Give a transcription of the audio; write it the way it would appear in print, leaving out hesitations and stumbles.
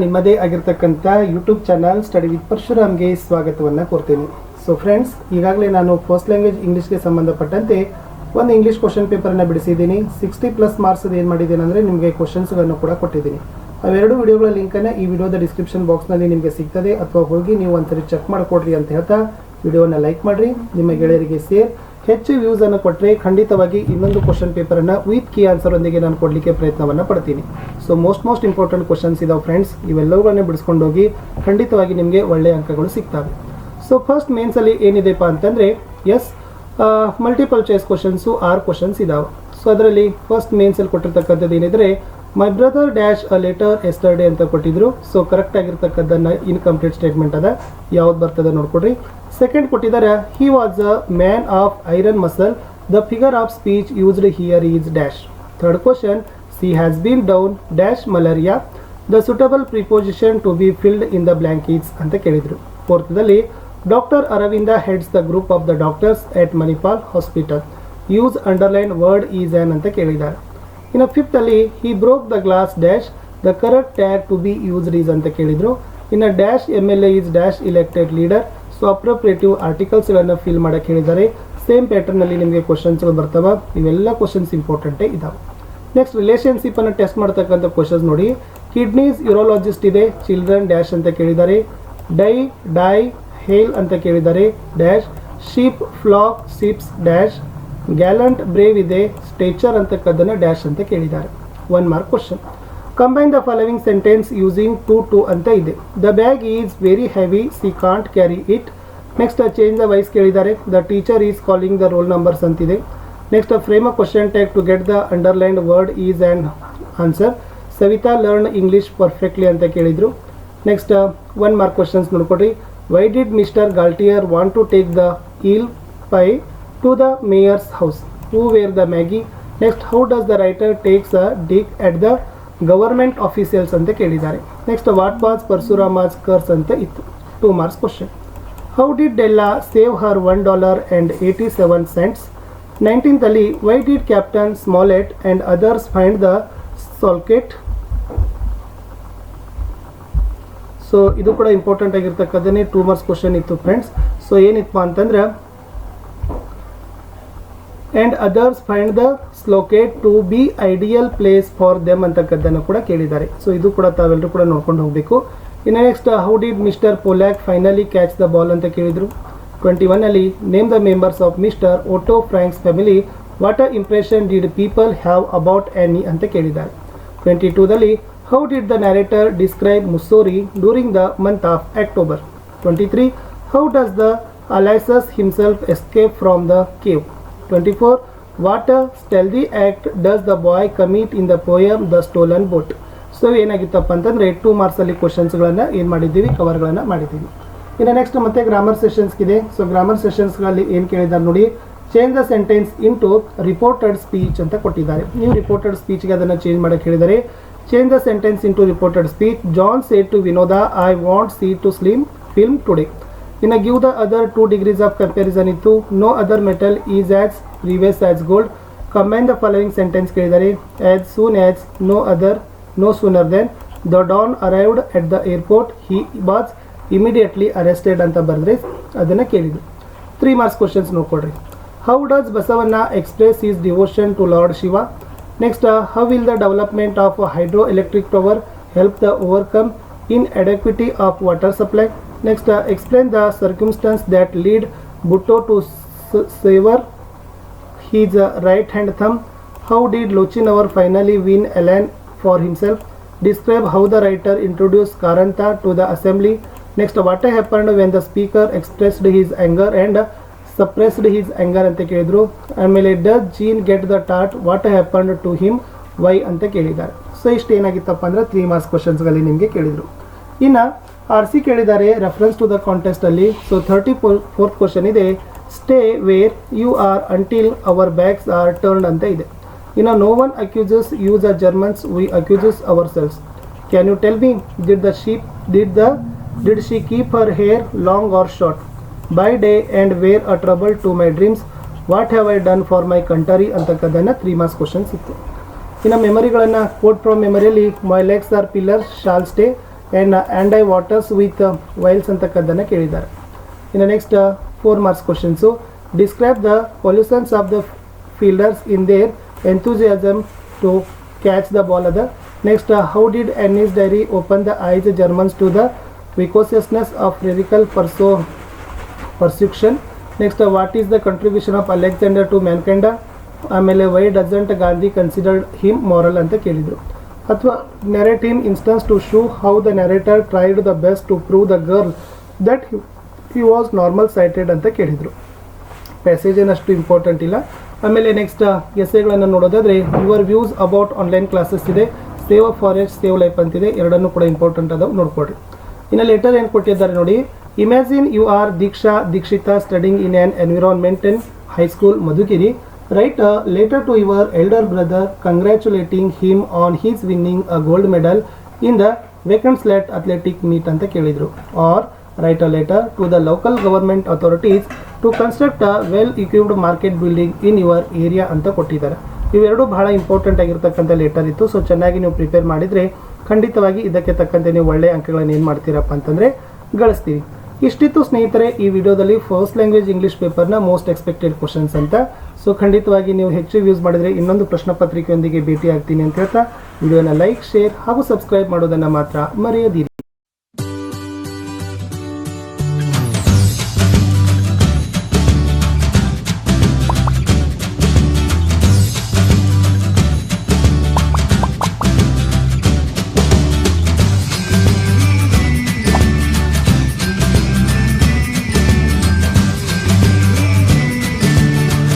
ನಿಮ್ಮದೇ ಆಗಿರ್ತಕ್ಕಂಥ YouTube channel study with ಪರಶುರಾಮ್ಗೆ ಸ್ವಾಗತವನ್ನು ಕೋರ್ತೀನಿ. ಸೊ ಫ್ರೆಂಡ್ಸ್, ಈಗಾಗಲೇ ನಾನು ಫಸ್ಟ್ ಲ್ಯಾಂಗ್ವೇಜ್ ಇಂಗ್ಲೀಷ್ಗೆ ಸಂಬಂಧಪಟ್ಟಂತೆ ಒಂದು ಇಂಗ್ಲೀಷ್ ಕ್ವಶನ್ ಪೇಪರನ್ನು ಬಿಡಿಸಿದ್ದೀನಿ. 60+ ಮಾರ್ಕ್ಸ್ ಏನು ಮಾಡಿದ್ದೀನಿ ಅಂದರೆ ನಿಮಗೆ ಕ್ವಶನ್ಸ್ಗಳನ್ನು ಕೂಡ ಕೊಟ್ಟಿದ್ದೀನಿ. ಅವೆರಡು ವಿಡಿಯೋಗಳ ಲಿಂಕನ್ನು ಈ ವಿಡಿಯೋದ ಡಿಸ್ಕ್ರಿಪ್ಷನ್ ಬಾಕ್ಸ್ನಲ್ಲಿ ನಿಮಗೆ ಸಿಗ್ತದೆ, ಅಥವಾ ಹೋಗಿ ನೀವು ಒಂದ್ಸರಿ ಚೆಕ್ ಮಾಡಿಕೊಡ್ರಿ ಅಂತ ಹೇಳ್ತಾ ವಿಡಿಯೋನ ಲೈಕ್ ಮಾಡಿರಿ, ನಿಮ್ಮ ಗೆಳೆಯರಿಗೆ ಸೇರ್. ಹೆಚ್ಚು ವ್ಯೂಸನ್ನು ಕೊಟ್ಟರೆ ಖಂಡಿತವಾಗಿ ಇನ್ನೊಂದು ಕ್ವಶನ್ ಪೇಪರನ್ನು ವಿತ್ ಕೀ ಆನ್ಸರೊಂದಿಗೆ ನಾನು ಕೊಡಲಿಕ್ಕೆ ಪ್ರಯತ್ನವನ್ನು ಪಡ್ತೀನಿ. ಸೊ ಮೋಸ್ಟ್ ಇಂಪಾರ್ಟೆಂಟ್ ಕ್ವಶನ್ಸ್ ಇದಾವೆ ಫ್ರೆಂಡ್ಸ್. ಇವೆಲ್ಲವುಗಳನ್ನೇ ಬಿಡಿಸ್ಕೊಂಡು ಹೋಗಿ ಖಂಡಿತವಾಗಿ ನಿಮಗೆ ಒಳ್ಳೆಯ ಅಂಕಗಳು ಸಿಗ್ತವೆ. ಸೊ ಫಸ್ಟ್ ಮೇನ್ಸಲ್ಲಿ ಏನಿದೆಪ್ಪ ಅಂತಂದರೆ ಮಲ್ಟಿಪಲ್ ಚಾಯ್ಸ್ ಕ್ವಶನ್ಸು 6 ಕ್ವಶನ್ಸ್ ಇದಾವೆ. ಸೊ ಅದರಲ್ಲಿ ಫಸ್ಟ್ ಮೇನ್ಸಲ್ಲಿ ಕೊಟ್ಟಿರ್ತಕ್ಕಂಥದ್ದು ಏನಿದ್ರೆ my brother dash a letter yesterday ಅಂತ ಕೊಟ್ಟಿದ್ರು. ಸೊ ಕರೆಕ್ಟ್ ಆಗಿರ್ತಕ್ಕದ್ದನ್ನು ಇನ್ಕಂಪ್ಲೀಟ್ ಸ್ಟೇಟ್ಮೆಂಟ್ ಅದ, ಯಾವ್ದು ಬರ್ತದೆ ನೋಡ್ಕೊಡ್ರಿ. ಸೆಕೆಂಡ್ ಕೊಟ್ಟಿದ್ದಾರೆ he was a man of iron muscle, the figure of speech used here is dash. Third question she has been down dash malaria, the suitable preposition to be filled in the blankets ಅಂತ ಕೇಳಿದರು. ಫೋರ್ತ್ದಲ್ಲಿ doctor Aravind heads the group of the doctors at Manipal hospital, use underline word is on ಅಂತ ಕೇಳಿದ್ದಾರೆ. ಇನ್ನು ಫಿಫ್ತಲ್ಲಿ he broke the glass dash, the correct tag to be used is ಅಂತ ಕೇಳಿದರು. ಇನ್ನು dash MLA is dash elected leader. So appropriate ಆರ್ಟಿಕಲ್ಸ್ಗಳನ್ನು fill ಮಾಡೋಕ್ಕೆ ಹೇಳಿದ್ದಾರೆ. ಸೇಮ್ ಪ್ಯಾಟರ್ನಲ್ಲಿ ನಿಮಗೆ ಕ್ವಶನ್ಸ್ಗಳು ಬರ್ತವೆ. ಇವೆಲ್ಲ ಕ್ವಶನ್ಸ್ ಇಂಪಾರ್ಟೆಂಟೇ ಇದಾವೆ. ನೆಕ್ಸ್ಟ್ ರಿಲೇಷನ್ಶಿಪ್ಪನ್ನು ಟೆಸ್ಟ್ ಮಾಡ್ತಕ್ಕಂಥ ಕ್ವಶನ್ಸ್ ನೋಡಿ. ಕಿಡ್ನೀಸ್ ಯೂರೋಲಾಜಿಸ್ಟ್ ಇದೆ, ಚಿಲ್ಡ್ರನ್ ಡ್ಯಾಶ್ ಅಂತ ಕೇಳಿದ್ದಾರೆ. ಡೈ ಹೇಲ್ ಅಂತ ಕೇಳಿದ್ದಾರೆ dash. Sheep flock ships dash. Gallant brave ಇದೆ, ಸ್ಟೇಚರ್ ಅಂತಕ್ಕದ್ದನ್ನು ಡ್ಯಾಶ್ ಅಂತ ಕೇಳಿದ್ದಾರೆ. 1 mark question. Combine the following sentence using to ಅಂತ ಇದೆ. The bag is very heavy, she can't carry it. Next change the voice ಕೇಳಿದ್ದಾರೆ. The teacher is calling the roll numbers ಅಂತಿದೆ. Next frame a question tag to get the underlined word is and answer. Savita learn English perfectly ಅಂತ ಕೇಳಿದರು. Next 1 mark questions ನೋಡ್ಕೊಡ್ರಿ. Why did mister Gaultier want to take the eel pie to the mayor's house, who were the Magi. Next how does the writer takes a dig at the government officials ಅಂತ ಕೇಳಿದ್ದಾರೆ. Next what was Parashurama's curse ಅಂತ ಇತ್ತು. 2 marks question. How did Della save her $1.87. 19th Y did captain Smollett and others find the stockade. So ಇದು ಕೂಡ important ಆಗಿರ್ತಕ್ಕಂಥದ್ದೇ 2 marks question ಇತ್ತು friends. So ಏನಿತ್ತು ಅಂತಂದ್ರೆ and others find the stockade to be ideal place for them ಅಂತಕ್ಕದ್ದನ್ನು ಕೂಡ ಕೇಳಿದ್ದಾರೆ. So ಇದು ಕೂಡ ತಾವೆಲ್ಲರೂ ಕೂಡ ನೋಡ್ಕೊಂಡು ಹೋಗಬೇಕು. ಇನ್ನು next how did mister Pollock finally catch the ball ಅಂತ ಕೇಳಿದರು. 21 name the members of mister Otto Frank's family, what a impression did people have about Anne ಅಂತ ಕೇಳಿದ್ದಾರೆ. 22 how did the narrator describe Mussoorie during the month of October. 23 how does the Ulysses himself escape from the cave. 24 what a stealthy act does the boy commit in the poem the stolen boat. So ಏನಾಗಿತ್ತಪ್ಪ ಅಂತಂದರೆ 2 ಮಾರ್ಕ್ಸಲ್ಲಿ ಕ್ವಶನ್ಸ್ಗಳನ್ನು ಏನು ಮಾಡಿದ್ದೀವಿ, ಕವರ್ಗಳನ್ನು ಮಾಡಿದ್ದೀವಿ. ಇನ್ನು next ಮತ್ತೆ grammar ಸೆಷನ್ಸ್ಗಿದೆ. So grammar ಸೆಷನ್ಸ್ಗಳಲ್ಲಿ ಏನು ಕೇಳಿದ್ದಾರೆ ನೋಡಿ. Change the sentence into reported speech ಅಂತ ಕೊಟ್ಟಿದ್ದಾರೆ. ನೀವು ರಿಪೋರ್ಟೆಡ್ ಸ್ಪೀಚ್ಗೆ ಅದನ್ನು ಚೇಂಜ್ ಮಾಡೋಕ್ಕೆ ಹೇಳಿದ್ದಾರೆ. Change the sentence into reported speech. John said to Vinod, I want see to film today. ಇನ್ನು give the other 2 degrees of comparison ಇತ್ತು. No other metal is as previous as gold. Combine the following sentence ಕೇಳಿದ್ದಾರೆ. As soon as, no other, no sooner then. The don arrived at the airport, he was immediately arrested ಅಂತ ಬರೆದ್ರೆ ಅದನ್ನು ಕೇಳಿದ್ರು. 3 marks questions ನೋಡ್ಕೊಡ್ರಿ. How does Basavanna express is devotion to lord Shiva. Next how will the development of hydroelectric power help the overcome inadequacy of water supply. Next, explain the circumstance that lead Bhutto to sever his right hand thumb. How did Lochinawar finally win Elan for himself? Describe how the writer introduced Karanta to the assembly. Next, what happened when the speaker expressed his anger and suppressed his anger ಅಂತ ಕೇಳಿದ್ರು. ಆಮೇಲೆ does Jean get the tart? What happened to him? Why ಅಂತ ಕೇಳಿದ್ದಾರೆ. So ಇಷ್ಟು ಏನಾಗಿತ್ತಪ್ಪ ಅಂದರೆ 3 marks ಕ್ವಶನ್ಸ್ಗಳಲ್ಲಿ ನಿಮಗೆ ಕೇಳಿದರು. ಇನ್ನು RC ಕೇಳಿದ್ದಾರೆ ರೆಫರೆನ್ಸ್ ಟು ದ ಕಾಂಟೆಸ್ಟಲ್ಲಿ. ಸೊ 34th ಕ್ವಶನ್ ಇದೆ. Stay where you are until our bags are turned ಅಂತ ಇದೆ. ಇನ್ನು no one accuses you the Germans, we accuses ourselves. Can you tell me did she keep her hair long or short by day and were a trouble to my dreams. What have I done for my country ಅಂತಕ್ಕದ್ದನ್ನು 3 marks questions ಇತ್ತು. ಇನ್ನು ಮೆಮರಿಗಳನ್ನು quote from ಮೆಮರಿಯಲ್ಲಿ my legs are pillars shall stay, and I waters with wiles ಅಂತಕ್ಕದ್ದನ್ನು ಕೇಳಿದ್ದಾರೆ. ಇನ್ನು next 4 marks questions. Describe the pollutions of the fielders in their enthusiasm to catch the ball ಅದ. Next how did Anne's diary open the eyes Germans to the viciousness of lyrical persecution. Next what is the contribution of Alexander to mankind. ಆಮೇಲೆ why doesn't Gandhi considered him moral ಅಂತ ಕೇಳಿದರು. ಅಥವಾ narrate him instances to show how the narrator tried the best to prove the girl that he was normal sighted ಅಂತ ಕೇಳಿದರು. Passage ಏನಷ್ಟು important ಇಲ್ಲ. ಆಮೇಲೆ next ಎಸ್ಸೆಗಳನ್ನು ನೋಡೋದಾದರೆ your views about online classes ಇದೆ, save a forest save life ಅಂತಿದೆ, ಎರಡನ್ನೂ ಕೂಡ ಇಂಪಾರ್ಟೆಂಟ್ ಅದಾವೆ ನೋಡ್ಕೊಡ್ರಿ. ಇನ್ನು ಲೆಟರ್ ಏನು ಕೊಟ್ಟಿದ್ದಾರೆ ನೋಡಿ. Imagine you are Dikshita studying in an environment in high school Madhugiri. Write a letter to your elder brother congratulating him on his winning a gold medal in the vacant slate athletic meet ಅಂತ ಕೇಳಿದರು. Or write a letter to the local government authorities to construct a well equipped market building in your area ಅಂತ ಕೊಟ್ಟಿದ್ದಾರೆ. ಇವೆರಡು ಬಹಳ important ಆಗಿರ್ತಕ್ಕಂಥ letter ಇತ್ತು. So ಚೆನ್ನಾಗಿ ನೀವು ಪ್ರಿಪೇರ್ ಮಾಡಿದರೆ ಖಂಡಿತವಾಗಿ ಇದಕ್ಕೆ ತಕ್ಕಂತೆ ನೀವು ಒಳ್ಳೆಯ ಅಂಕಗಳನ್ನು ಏನು ಮಾಡ್ತೀರಪ್ಪ ಅಂತಂದರೆ ಗಳಿಸ್ತೀವಿ. ಇಷ್ಟಿತ್ತು ಸ್ನೇಹಿತರೆ ಈ ವಿಡಿಯೋದಲ್ಲಿ ಫಸ್ಟ್ ಲ್ಯಾಂಗ್ವೇಜ್ ಇಂಗ್ಲೀಷ್ ಪೇಪರ್ನ ಮೋಸ್ಟ್ ಎಕ್ಸ್ಪೆಕ್ಟೆಡ್ ಕ್ವಶನ್ಸ್ ಅಂತ. ಸೊ ಖಂಡಿತವಾಗಿ ನೀವು ಹೆಚ್ಚು ಯೂಸ್ ಮಾಡಿದರೆ ಇನ್ನೊಂದು ಪ್ರಶ್ನೆ ಪತ್ರಿಕೆಯೊಂದಿಗೆ ಭೇಟಿ ಆಗ್ತೀನಿ ಅಂತ ಹೇಳ್ತಾ ವಿಡಿಯೋನ ಲೈಕ್, ಶೇರ್ ಹಾಗೂ ಸಬ್ಸ್ಕ್ರೈಬ್ ಮಾಡೋದನ್ನು ಮಾತ್ರ ಮರೆಯದಿರಿ.